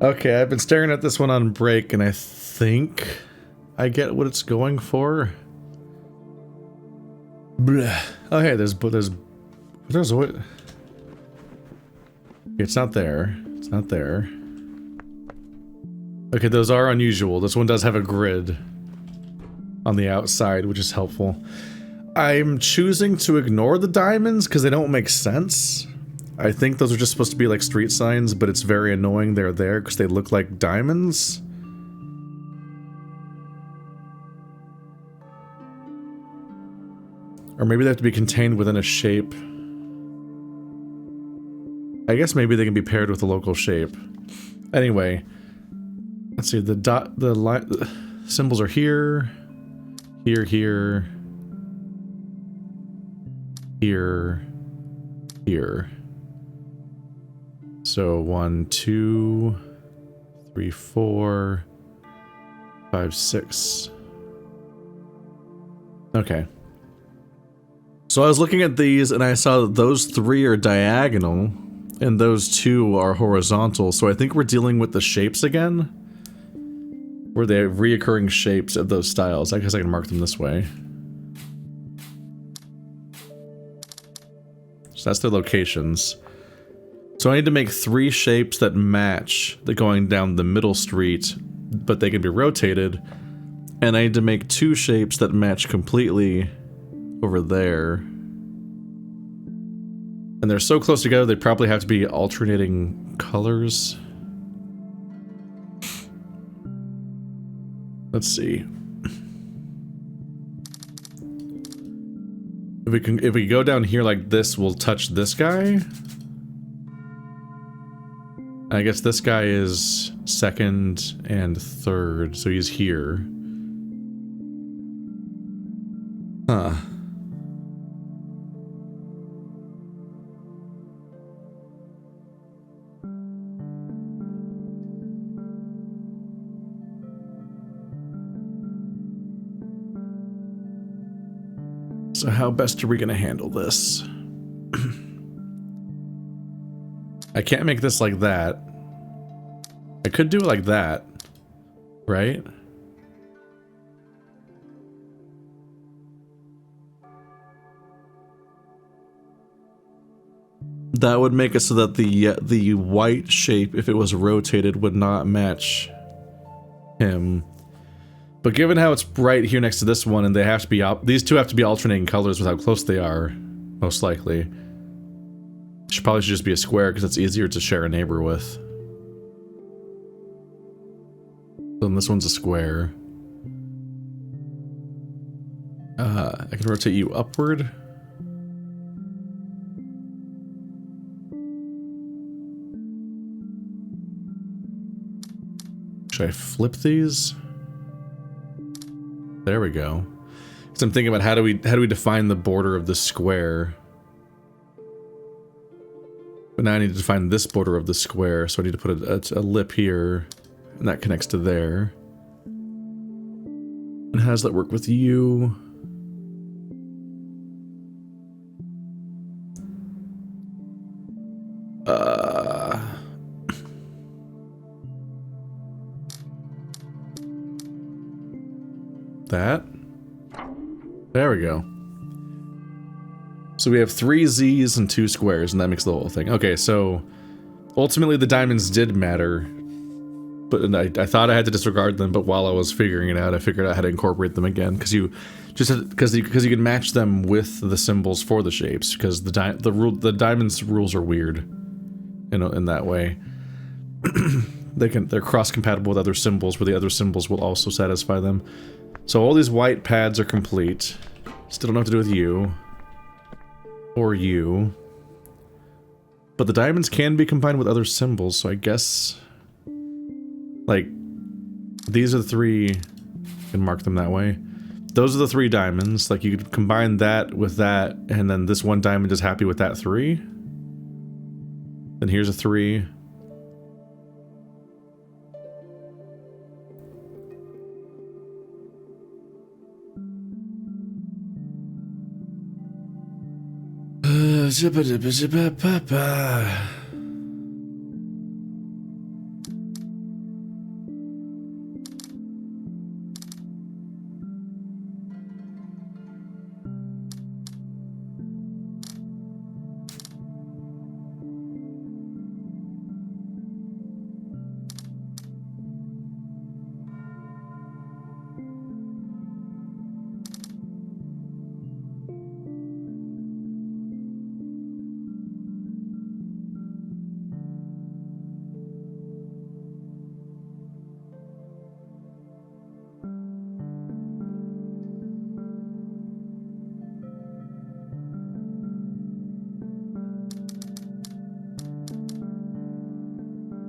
Okay, I've been staring at this one on break, and I think I get what it's going for. Blah. Oh, hey, there's what? It's not there. It's not there. Okay, those are unusual. This one does have a grid on the outside, which is helpful. I'm choosing to ignore the diamonds because they don't make sense. I think those are just supposed to be like street signs, but it's very annoying they're there because they look like diamonds. Or maybe they have to be contained within a shape. I guess maybe they can be paired with a local shape. Anyway, let's see, the symbols are here, here, here, here. So 1, 2, 3, 4, 5, 6. Okay. So I was looking at these and I saw that those 3 are diagonal and those 2 are horizontal. So I think we're dealing with the shapes again. Where they have reoccurring shapes of those styles. I guess I can mark them this way. So that's their locations. So I need to make 3 shapes that match the going down the middle street, but they can be rotated. And I need to make 2 shapes that match completely over there. And they're so close together, they probably have to be alternating colors. Let's see. If we go down here like this, we'll touch this guy. I guess this guy is 2nd and 3rd, so he's here. Huh. So how best are we gonna handle this? I can't make this like that. I could do it like that, right? That would make it so that the white shape, if it was rotated, would not match him. But given how it's right here next to this one, and they have to be these 2 have to be alternating colors with how close they are, most likely. It should probably just be a square because it's easier to share a neighbor with. Then this one's a square. I can rotate you upward. Should I flip these? There we go. Because I'm thinking about how do we define the border of the square? But now I need to define this border of the square, so I need to put a lip here, and that connects to there. And how does that work with you? That. There we go. So we have 3 Z's and 2 squares, and that makes the whole thing. Okay, so ultimately the diamonds did matter, but I thought I had to disregard them. But while I was figuring it out, I figured out how to incorporate them again because you can match them with the symbols for the shapes because the diamonds rules are weird, in that way. They're cross compatible with other symbols, where the other symbols will also satisfy them. So all these white pads are complete. Still don't know what to do with you. Or you. But the diamonds can be combined with other symbols, so I guess... like, these are the 3... you can mark them that way. Those are the 3 diamonds. Like, you could combine that with that, and then this one diamond is happy with that 3. Then here's a 3.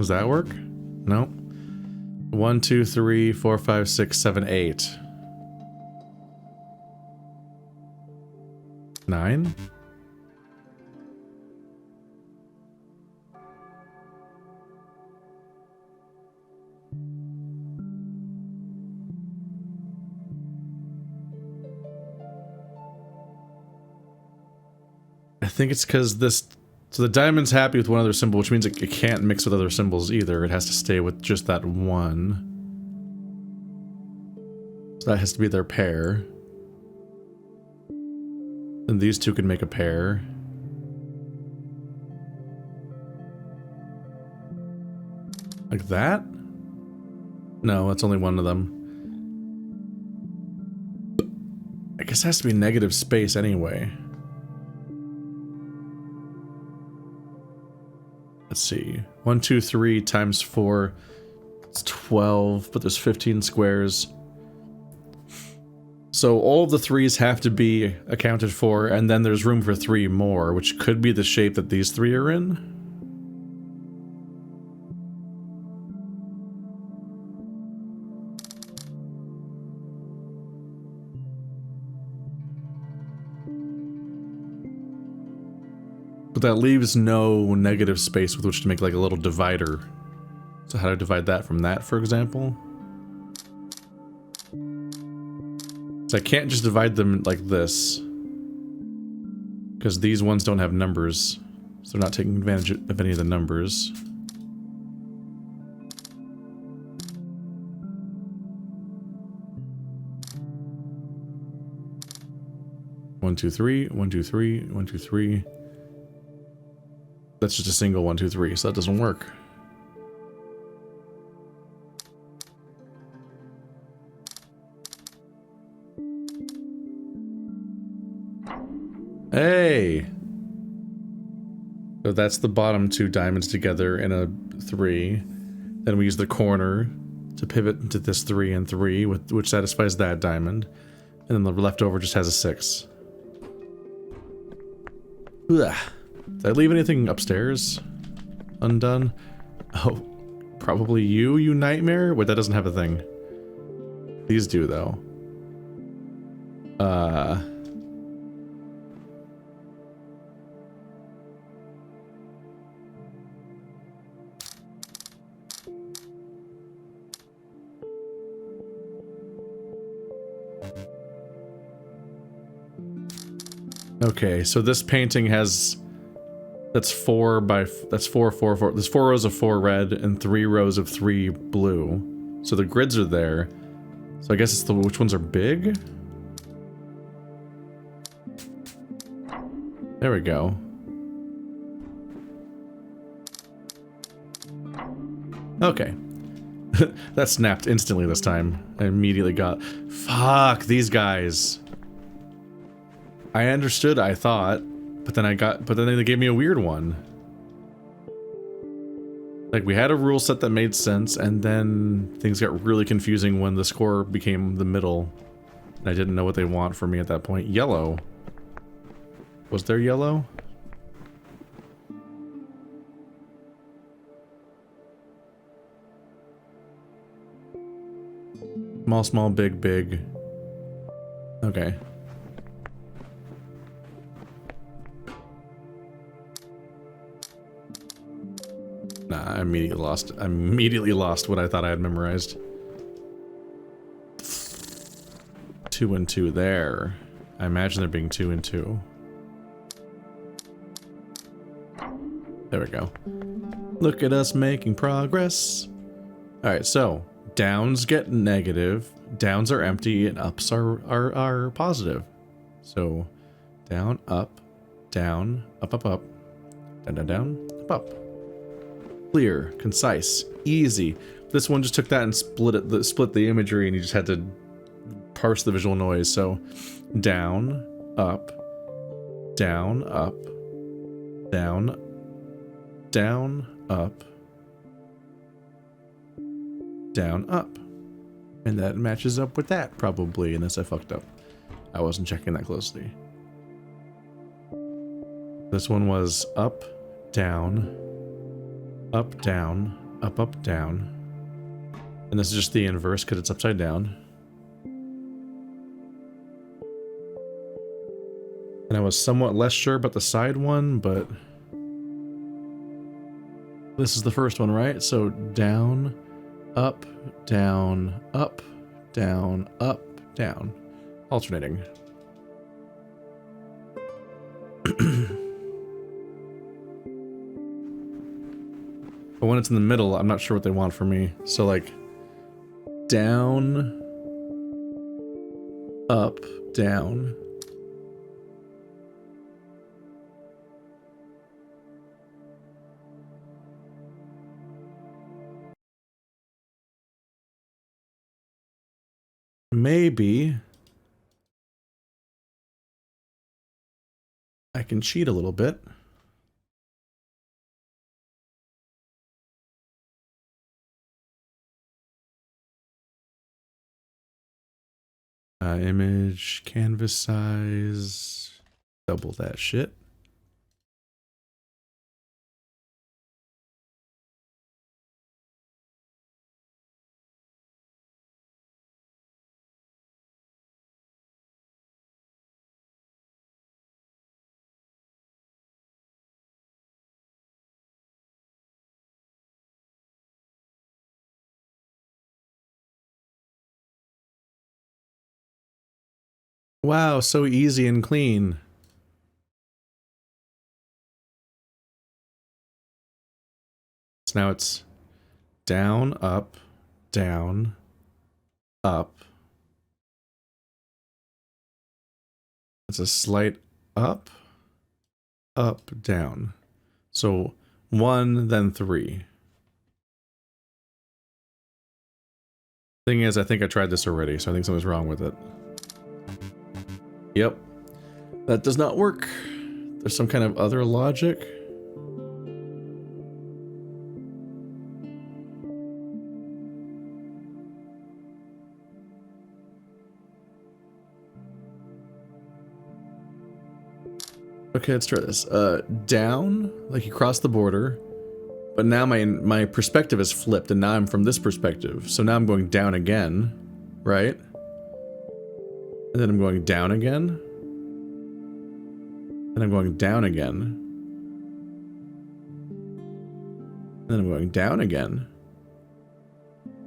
Does that work? No. 1, 2, 3, 4, 5, 6, 7, 8. 9? I think it's because this... So the diamond's happy with one other symbol, which means it can't mix with other symbols either. It has to stay with just that one. So that has to be their pair. And these two can make a pair. Like that? No, it's only one of them. I guess it has to be negative space anyway. Let's see. 1, 2, 3 times 4. It's 12, but there's 15 squares. So all of the 3s have to be accounted for, and then there's room for 3 more, which could be the shape that these 3 are in. But that leaves no negative space with which to make like a little divider. So how do I divide that from that, for example? So I can't just divide them like this. Because these ones don't have numbers. So they're not taking advantage of any of the numbers. One, two, three, 1, 2, 3, 1, 2, 3. That's just a single 1, 2, 3, so that doesn't work. Hey! So that's the bottom 2 diamonds together in a 3. Then we use the corner to pivot into this 3 and 3, which satisfies that diamond. And then the leftover just has a 6. Ugh. Did I leave anything upstairs undone? Oh, probably you nightmare? Wait, that doesn't have a thing. These do, though. Okay, so this painting has... That's 4 by... That's 4, 4, 4. There's 4 rows of 4 red and 3 rows of 3 blue. So the grids are there. So I guess it's the... Which ones are big? There we go. Okay. That snapped instantly this time. I immediately got... Fuck, these guys. I understood, I thought. But then they gave me a weird one. Like, we had a rule set that made sense, and then things got really confusing when the score became the middle. And I didn't know what they want from me at that point. Yellow. Was there yellow? Small, small, big, big. Okay. Nah, I immediately lost what I thought I had memorized. 2 and 2 there. I imagine there being 2 and 2. There we go. Look at us making progress. Alright, so downs get negative, downs are empty, and ups are positive. So down, up, down, up, up, up, down, down, down, up, up. Clear, concise, easy. This one just took that and split the imagery, and you just had to parse the visual noise. So down, up, down, up, down, down, up, down, up. And that matches up with that, probably, unless I fucked up. I wasn't checking that closely. This one was up, down, up, down, up, up, down. And this is just the inverse because it's upside down. And I was somewhat less sure about the side one, but this is the first one, right? So down, up, down, up, down, up, down. Alternating. But when it's in the middle, I'm not sure what they want from me. So like, down, up, down. Maybe I can cheat a little bit. Image, canvas size, double that shit. Wow, so easy and clean. So now it's down, up, down, up. It's a slight up, up, down. So 1, then 3. Thing is, I think I tried this already, so I think something's wrong with it. Yep. That does not work. There's some kind of other logic. Okay, let's try this. Down, like you cross the border, but now my perspective is flipped, and now I'm from this perspective. So now I'm going down again, right? And then I'm going down again. And I'm going down again. And then I'm going down again.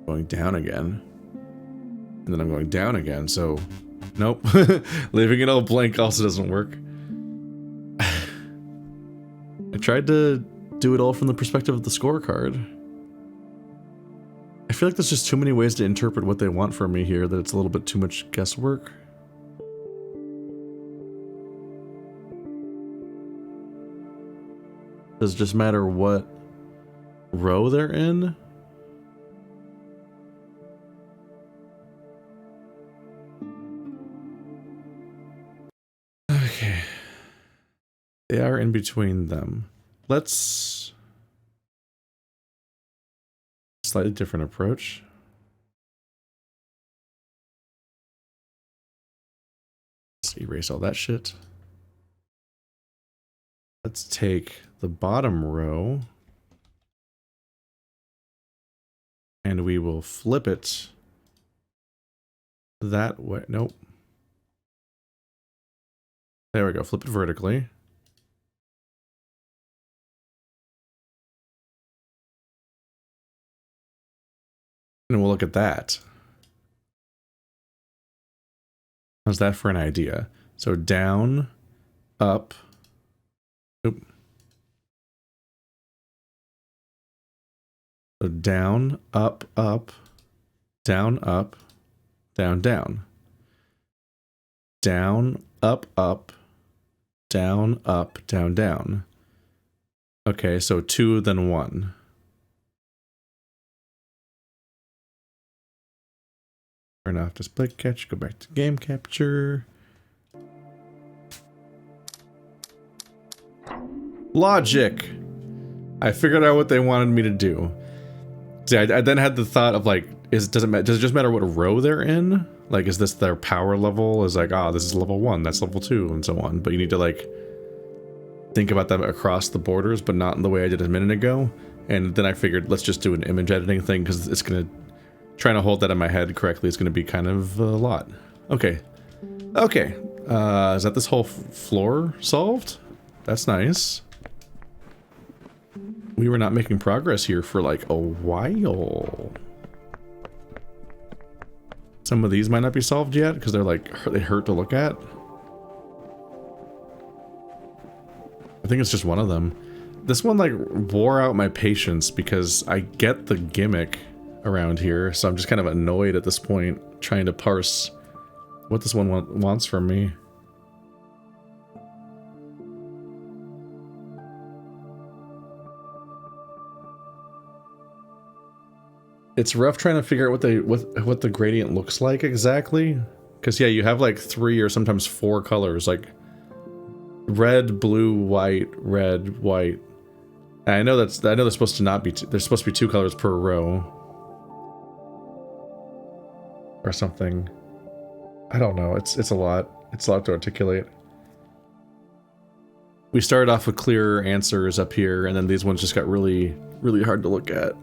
Going down again. And then I'm going down again, so... Nope. Leaving it all blank also doesn't work. I tried to do it all from the perspective of the scorecard. I feel like there's just too many ways to interpret what they want from me here that it's a little bit too much guesswork. Does it just matter what row they're in? Okay. They are in between them. Let's... Slightly different approach. Let's erase all that shit. Let's take the bottom row and we will flip it that way. Nope. There we go. Flip it vertically. And we'll look at that. How's that for an idea? So down, up. Oop. So down, up, up, down, up, down, down. Down, up, up, down, up, down, down. Okay, so 2, then 1. Turn off display catch, go back to game capture. Logic! I figured out what they wanted me to do. See, I then had the thought of like, does it just matter what row they're in? Like, is this their power level? Is like, this is level 1, that's level 2, and so on. But you need to like, think about them across the borders, but not in the way I did a minute ago. And then I figured, let's just do an image editing thing, because it's going to... Trying to hold that in my head correctly is going to be kind of a lot. Okay. Okay. Is that this whole floor solved? That's nice. We were not making progress here for like a while. Some of these might not be solved yet because they're like, they hurt to look at. I think it's just one of them. This one like wore out my patience because I get the gimmick around here, so I'm just kind of annoyed at this point trying to parse what this one wants from me. It's rough trying to figure out what the gradient looks like exactly, because yeah, you have like 3 or sometimes 4 colors, like red, blue, white, red, white. And I know there's supposed to not be there's supposed to be 2 colors per row or something. I don't know. It's a lot. It's a lot to articulate. We started off with clearer answers up here, and then these ones just got really, really hard to look at.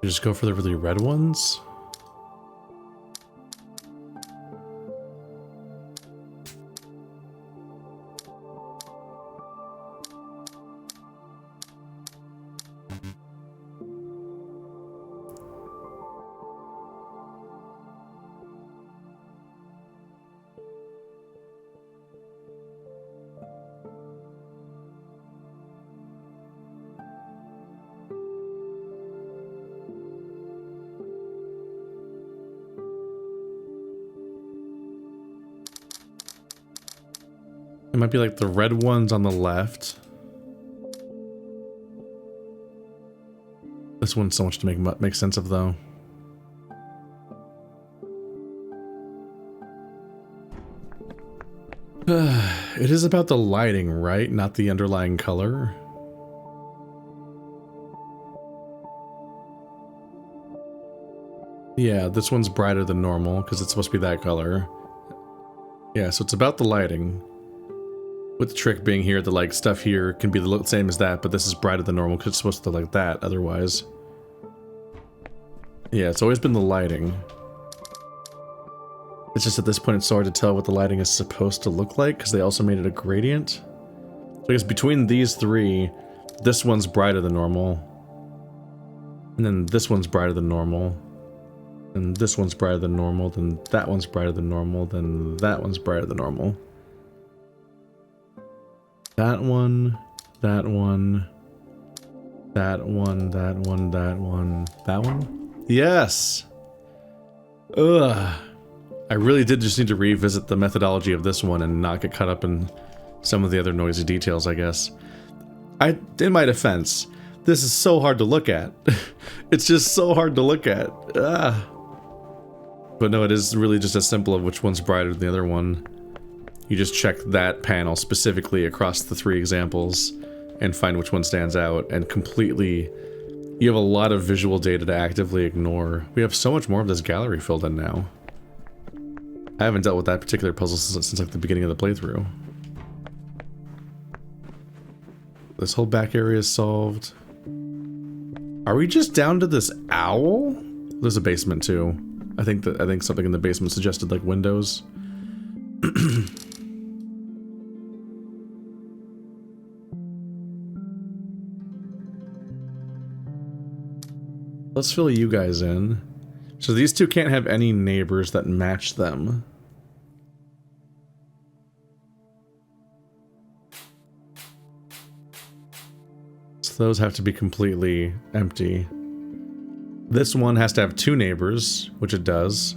You just go for the really red ones? It might be like the red ones on the left. This one's so much to make sense of, though. It is about the lighting, right? Not the underlying color. Yeah, this one's brighter than normal because it's supposed to be that color. Yeah, so it's about the lighting. With the trick being here, the like stuff here can be the same as that, but this is brighter than normal because it's supposed to look like that otherwise. Yeah, it's always been the lighting. It's just at this point it's so hard to tell what the lighting is supposed to look like because they also made it a gradient. So I guess between these 3, this one's brighter than normal. And then this one's brighter than normal. And this one's brighter than normal, then that one's brighter than normal, then that one's brighter than normal. That one, that one, that one, that one, that one, that one? Yes! Ugh. I really did just need to revisit the methodology of this one and not get caught up in some of the other noisy details, I guess. In my defense, this is so hard to look at. It's just so hard to look at. Ugh. But no, it is really just as simple of which one's brighter than the other one. You just check that panel specifically across the 3 examples and find which one stands out, and completely... You have a lot of visual data to actively ignore. We have so much more of this gallery filled in now. I haven't dealt with that particular puzzle since like the beginning of the playthrough. This whole back area is solved. Are we just down to this owl? There's a basement too. I think something in the basement suggested like windows. Let's fill you guys in. So these 2 can't have any neighbors that match them. So those have to be completely empty. This one has to have 2 neighbors, which it does.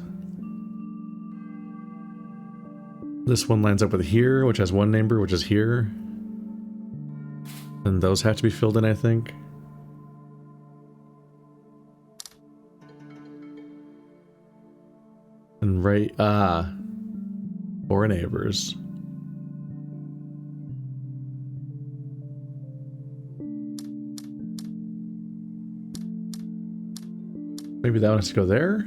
This one lines up with here, which has 1 neighbor, which is here. And those have to be filled in, I think. And And right, four neighbors. Maybe that one has to go there?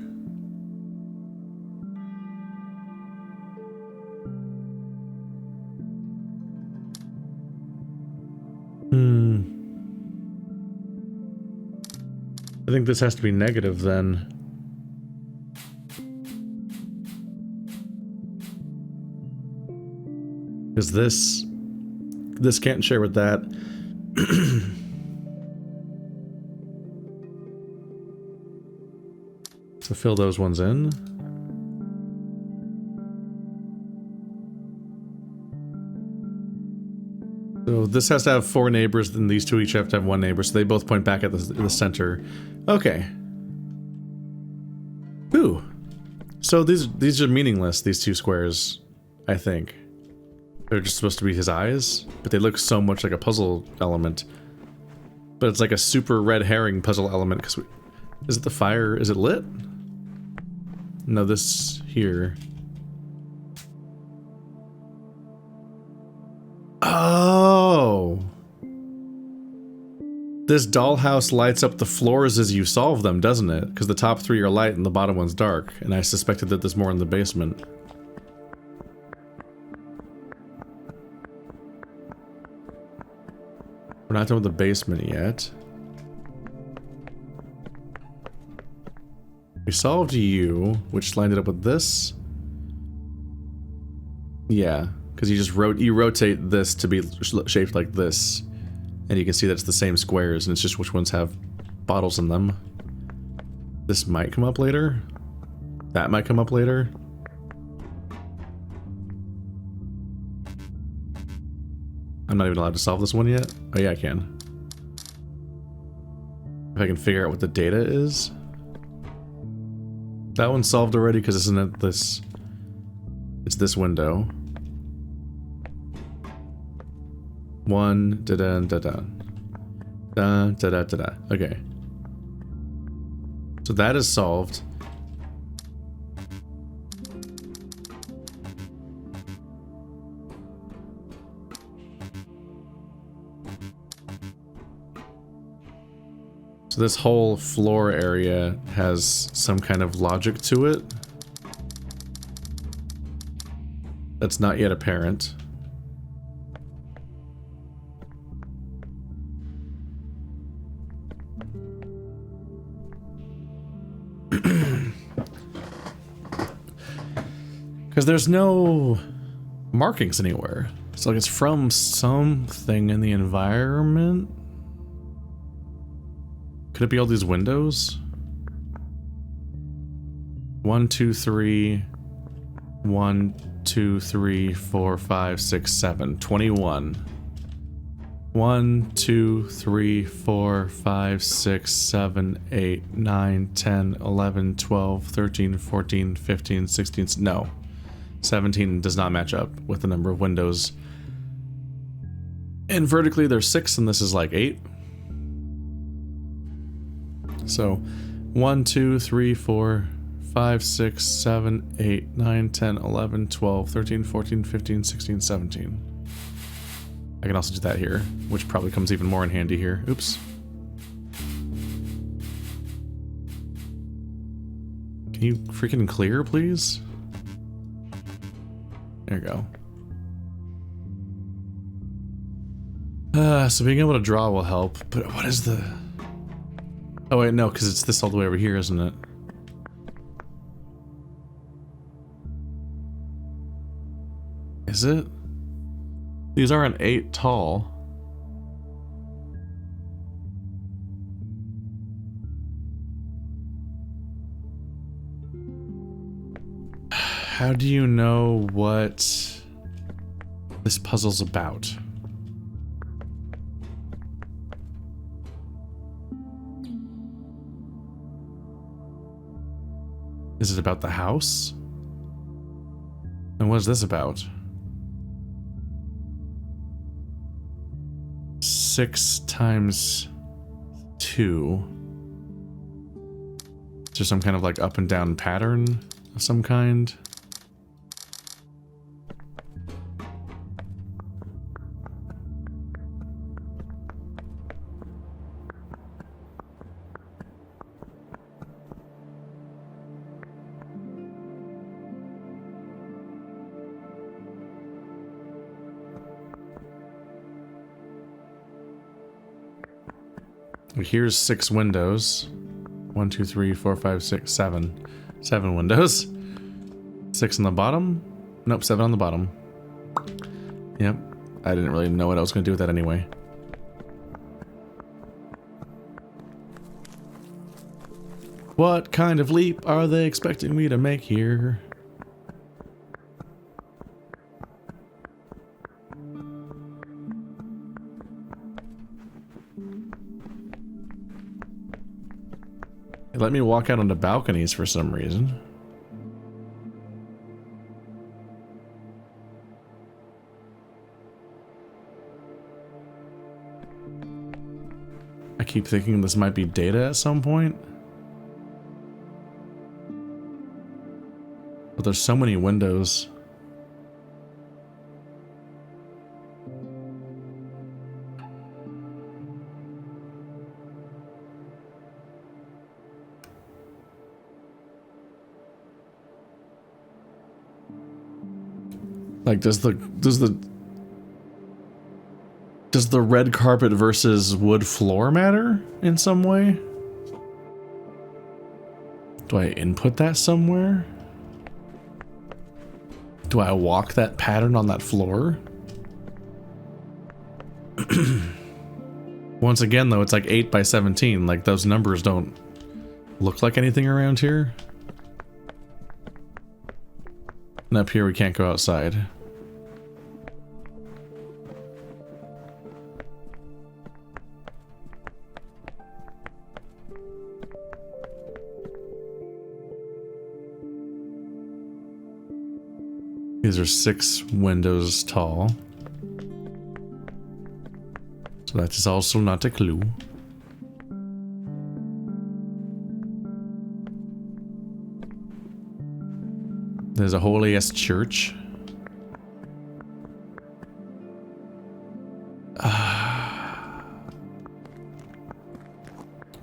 I think this has to be negative then. Because this can't share with that. So fill those ones in. So this has to have four neighbors, then these two each have to have one neighbor, so they both point back at the center. Okay. Ooh. So these are meaningless, these two squares, I think. They're just supposed to be his eyes, but they look so much like a puzzle element. But it's like a super red herring puzzle element, because is it the fire? Is it lit? No, this here. Oh! This dollhouse lights up the floors as you solve them, doesn't it? Because the top three are light and the bottom one's dark. And I suspected that there's more in the basement. We're not done with the basement yet. We solved you, which lined it up with this. Yeah, because you just you rotate this to be shaped like this, and you can see that it's the same squares, and it's just which ones have bottles in them. This might come up later. That might come up later. I'm not even allowed to solve this one yet. Oh yeah, I can. If I can figure out what the data is. That one's solved already because isn't it this? It's this window. One da da da da da da da da da. Okay. So that is solved. So this whole floor area has some kind of logic to it that's not yet apparent. Because there's no markings anywhere. It's like it's from something in the environment. Could it be all these windows? 1, 2, 3. 1, 2, 3, 4, 5, 6, 7. 21. 1, 2, 3, 4, 5, 6, 7, 8, 9, 10, 11, 12, 13, 14, 15, 16. No. 17 does not match up with the number of windows. And vertically there's 6 and this is like 8. So 1, 2, 3, 4, 5, 6, 7, 8, 9, 10, 11, 12, 13, 14, 15, 16, 17. I can also do that here, which probably comes even more in handy here. Oops. Can you freaking clear, please? There you go. So being able to draw will help, but what is the... Oh wait, no, because it's this all the way over here, isn't it? Is it? These aren't 8 tall. How do you know what this puzzle's about? Is it about the house? And what is this about? 6 times 2. Is there some kind of like up and down pattern? of some kind. Here's 6 windows. 1, 2, 3, 4, 5, 6, 7. 7 windows. 6 on the bottom? Nope, 7 on the bottom. Yep. I didn't really know what I was going to do with that anyway. What kind of leap are they expecting me to make here? Let me walk out onto balconies for some reason. I keep thinking this might be data at some point. But there's so many windows. Like, does the red carpet versus wood floor matter in some way? Do I input that somewhere? Do I walk that pattern on that floor? Once again, though, it's like 8 by 17. Like, those numbers don't look like anything around here. And up here we can't go outside. These are 6 windows tall. So that is also not a clue. There's a holy-ass church.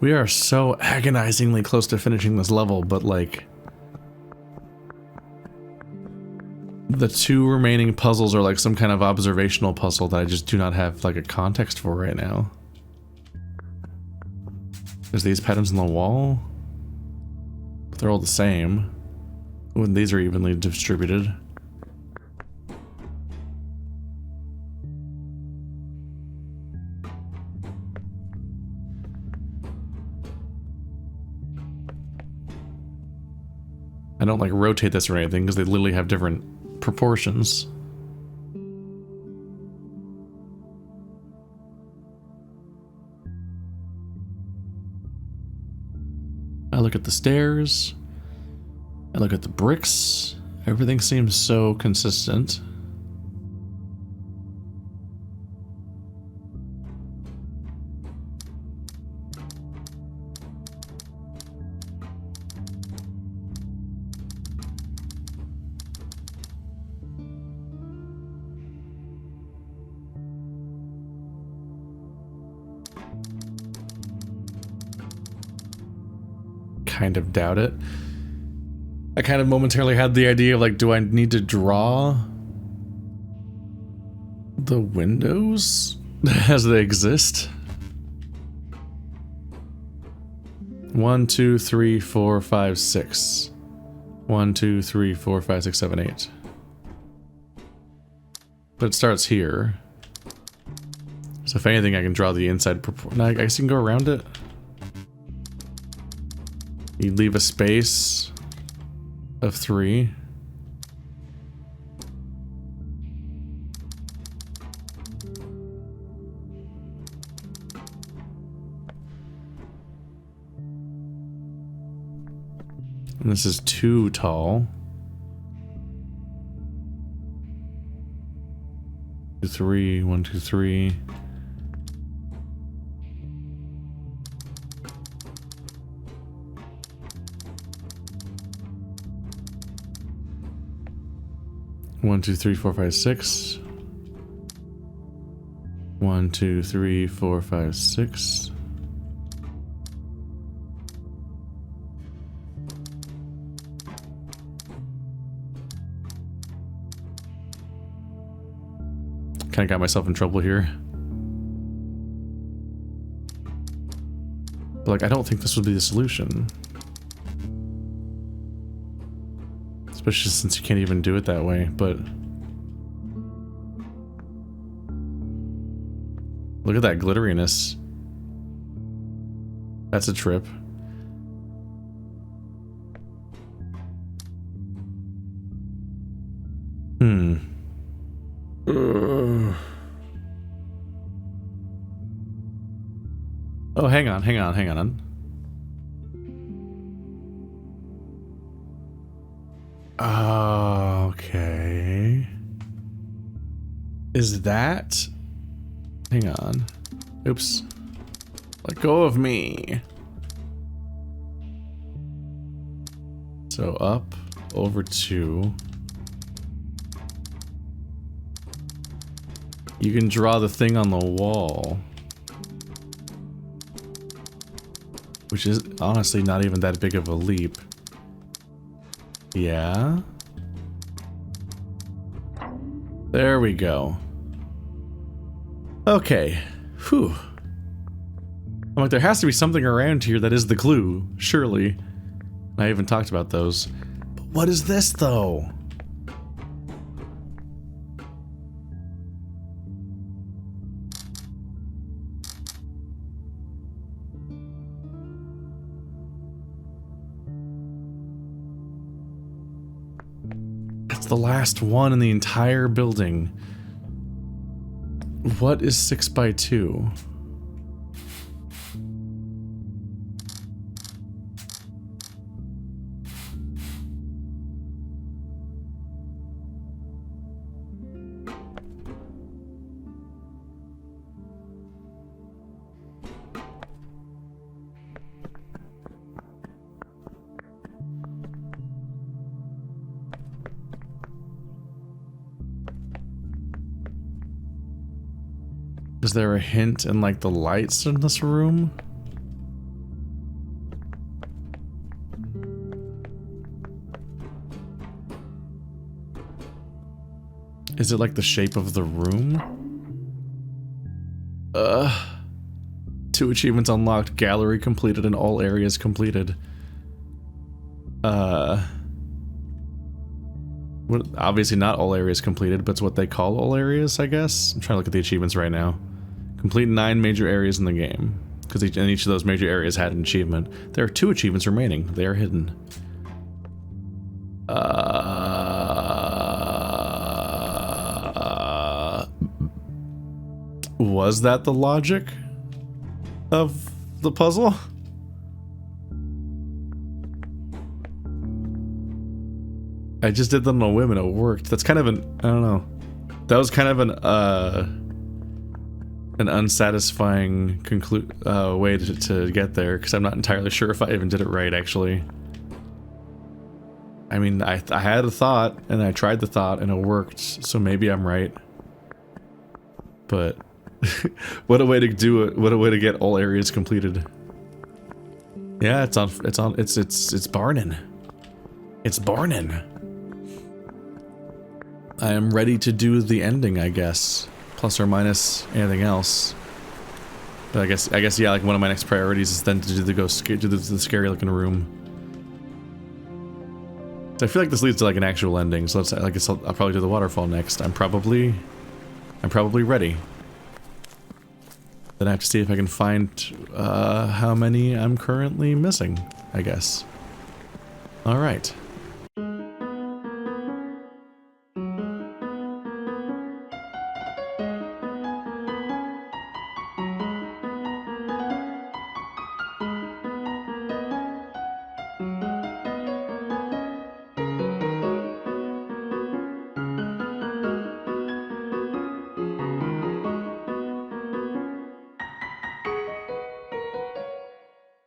We are so agonizingly close to finishing this level, but like... the 2 remaining puzzles are like some kind of observational puzzle that I just do not have like a context for right now. There's these patterns on the wall. They're all the same. When these are evenly distributed. I don't like rotate this or anything because they literally have different proportions. I look at the stairs. I look at the bricks. Everything seems so consistent. Kind of doubt it. I kind of momentarily had the idea of like, do I need to draw the windows as they exist? 1, 2, 3, 4, 5, 6. 1, 2, 3, 4, 5, 6, 7, 8. But it starts here. So if anything, I can draw the inside no, I guess you can go around it. You leave a space of 3. And this is too tall. 2, 3, 1, 2, 3. 1, 2, 3, 4, 5, 6. 1, 2, 3, 4, 5, 6. Kind of got myself in trouble here. But like, I don't think this would be the solution. Especially since you can't even do it that way, but... Look at that glitteriness. That's a trip. Oh, hang on. Okay. Is that... Hang on. Oops. Let go of me. So up, over 2. You can draw the thing on the wall. Which is honestly not even that big of a leap. Yeah. There we go. Okay. Whew. I'm like, there has to be something around here that is the clue, surely. I even talked about those. But what is this, though? It's the last one in the entire building. What is 6 by 2? Is there a hint in like the lights in this room? Is it like the shape of the room? 2 achievements unlocked, gallery completed, and all areas completed. What, obviously not all areas completed, but it's what they call all areas, I guess. I'm trying to look at the achievements right now. Complete 9 major areas in the game, because each of those major areas had an achievement. There are 2 achievements remaining. They are hidden. Was that the logic of the puzzle? I just did that on a whim and it worked. That's kind of an, I don't know. That was kind of an unsatisfying way to get there, because I'm not entirely sure if I even did it right, actually. I mean, I had a thought, and I tried the thought, and it worked, so maybe I'm right. But, what a way to do it, what a way to get all areas completed. Yeah, it's barnin'. It's barnin'. I am ready to do the ending, I guess. Plus or minus anything else. But I guess yeah, like one of my next priorities is then to do the scary looking room. So I feel like this leads to like an actual ending, so I guess I'll probably do the waterfall next. I'm probably ready. Then I have to see if I can find how many I'm currently missing, I guess. Alright.